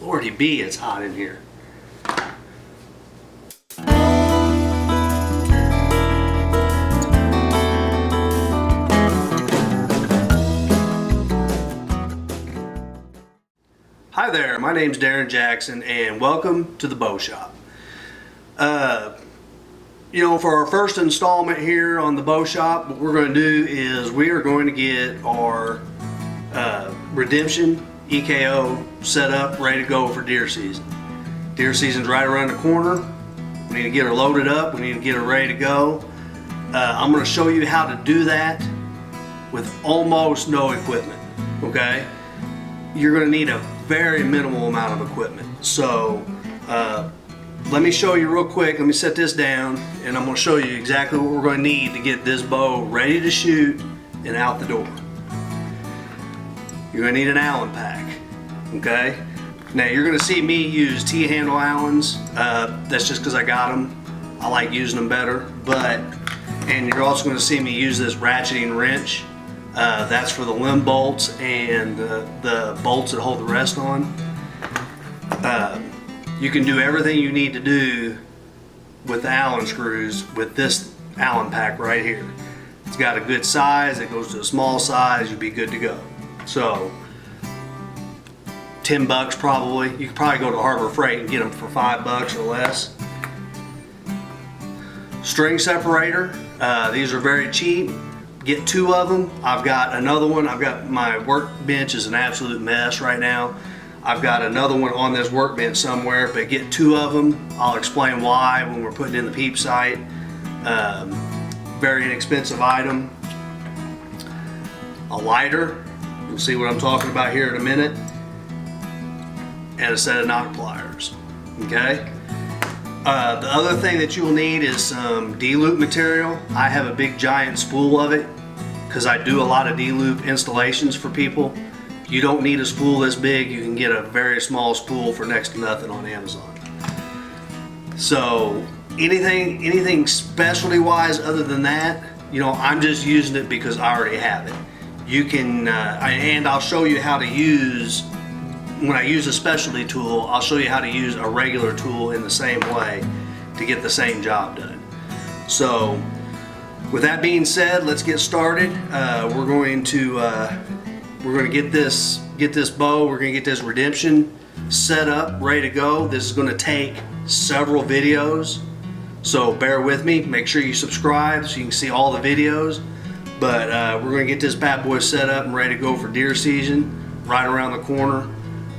Lordy be, it's hot in here. Hi there, my name's Darren Jackson and welcome to the Bow Shop. For our first installment here on the Bow Shop, what we're going to do is we are going to get our Redemption EKO set up, ready to go for deer season. Deer season's right around the corner. We need to get her loaded up, we need to get her ready to go. I'm going to show you how to do that with almost no equipment, okay? You're going to need a very minimal amount of equipment. So let me show you real quick. Let me set this down and I'm going to show you exactly what we're going to need to get this bow ready to shoot and out the door. You're going to need an Allen pack, okay? Now you're going to see me use T-handle Allens. That's just because I got them. I like using them better. And you're also going to see me use this ratcheting wrench. That's for the limb bolts and the bolts that hold the rest on. You can do everything you need to do with the Allen screws with this Allen pack right here. It's got a good size, it goes to a small size, you'll be good to go. So, $10 probably. You could probably go to Harbor Freight and get them for $5 or less. String separator, these are very cheap. Get 2 of them. I've got another one. I've got my workbench is an absolute mess right now. I've got another one on this workbench somewhere, but get 2 of them. I'll explain why when we're putting in the peep sight. Very inexpensive item. A lighter. You'll see what I'm talking about here in a minute. And a set of knot pliers. Okay. The other thing that you will need is some D-loop material. I have a big giant spool of it because I do a lot of D-loop installations for people. You don't need a spool this big. You can get a very small spool for next to nothing on Amazon. So anything specialty wise other than that, I'm just using it because I already have it. You can, and I'll show you how to use, when I use a specialty tool, I'll show you how to use a regular tool in the same way to get the same job done. So with that being said, let's get started. We're going to get this bow, we're going to get this Redemption set up, ready to go. This is going to take several videos, so bear with me. Make sure you subscribe so you can see all the videos. But we're going to get this bad boy set up and ready to go for deer season, right around the corner.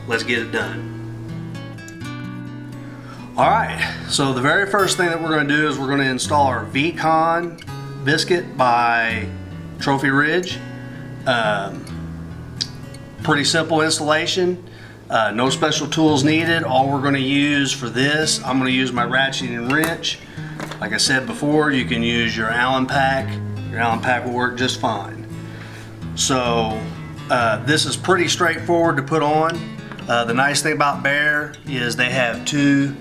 Let's get it done. Alright, so the very first thing that we're going to do is we're going to install our Whisker Biscuit by Trophy Ridge. Pretty simple installation, no special tools needed. All we're going to use for this, I'm going to use my ratcheting wrench. Like I said before, you can use your Allen pack. Your Allen pack will work just fine. So this is pretty straightforward to put on. The nice thing about Bear is they have 2,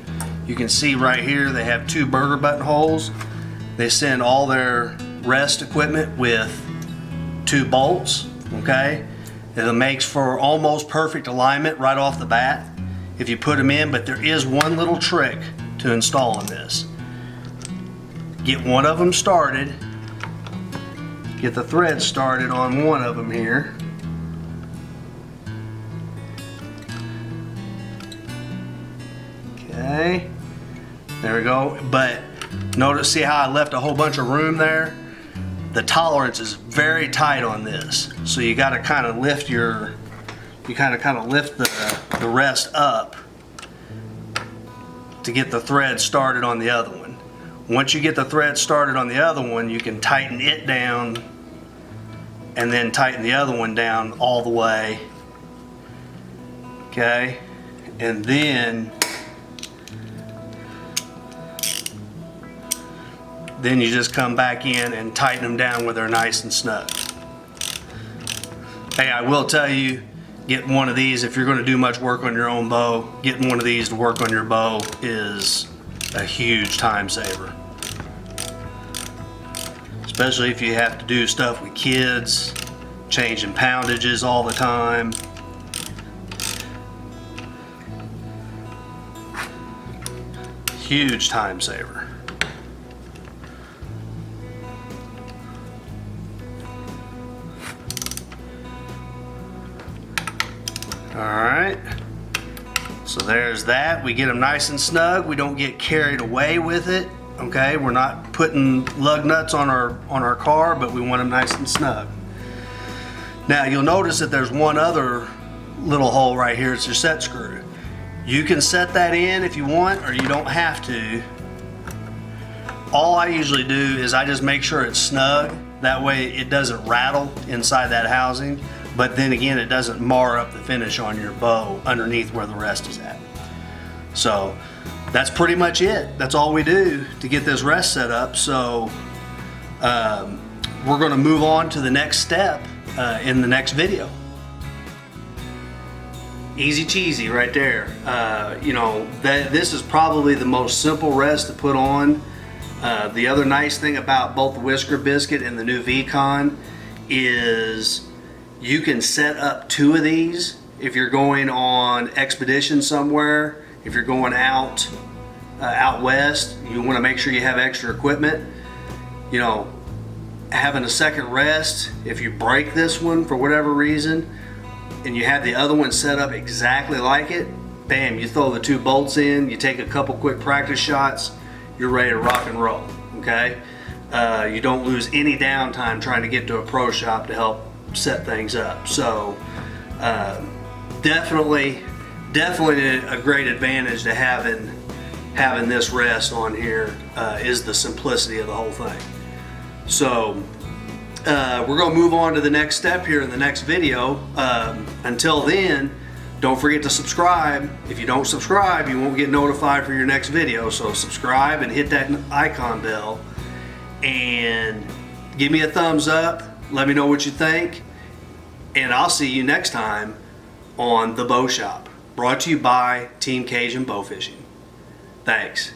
you can see right here, they have 2 burger button holes. They send all their rest equipment with 2 bolts, okay? It makes for almost perfect alignment right off the bat if you put them in, but there is one little trick to installing this. Get one of them started, get the thread started on one of them here. Okay, there we go. But notice, see how I left a whole bunch of room there? The tolerance is very tight on this, so you got to kind of lift the rest up to get the thread started on the other one. Once you get the thread started on the other one, you can tighten it down and then tighten the other one down all the way. Okay, and then you just come back in and tighten them down where they're nice and snug. Hey, I will tell you, getting one of these, if you're going to do much work on your own bow, getting one of these to work on your bow is a huge time saver. Especially if you have to do stuff with kids, changing poundages all the time. Huge time saver. All right, so there's that. We get them nice and snug. We don't get carried away with it. Okay, we're not putting lug nuts on our car, but we want them nice and snug. Now you'll notice that there's one other little hole right here. It's your set screw. You can set that in if you want, or you don't have to. All I usually do is I just make sure it's snug. That way it doesn't rattle inside that housing. But then again, it doesn't mar up the finish on your bow underneath where the rest is at. So that's pretty much it. That's all we do to get this rest set up. So we're gonna move on to the next step in the next video. Easy cheesy right there. You know, this is probably the most simple rest to put on. The other nice thing about both the Whisker Biscuit and the new VCon is you can set up 2 of these if you're going on expedition somewhere. If you're going out west, you want to make sure you have extra equipment. You know, having a second rest, if you break this one for whatever reason and you have the other one set up exactly like it, bam, you throw the 2 bolts in, you take a couple quick practice shots, you're ready to rock and roll. Okay, you don't lose any downtime trying to get to a pro shop to help set things up. So definitely a great advantage to having this rest on here is the simplicity of the whole thing. So we're going to move on to the next step here in the next video. Until then, don't forget to subscribe. If you don't subscribe, you won't get notified for your next video. So subscribe and hit that icon bell and give me a thumbs up. Let me know what you think, and I'll see you next time on The Bow Shop, brought to you by Team Cajun Bow Fishing. Thanks.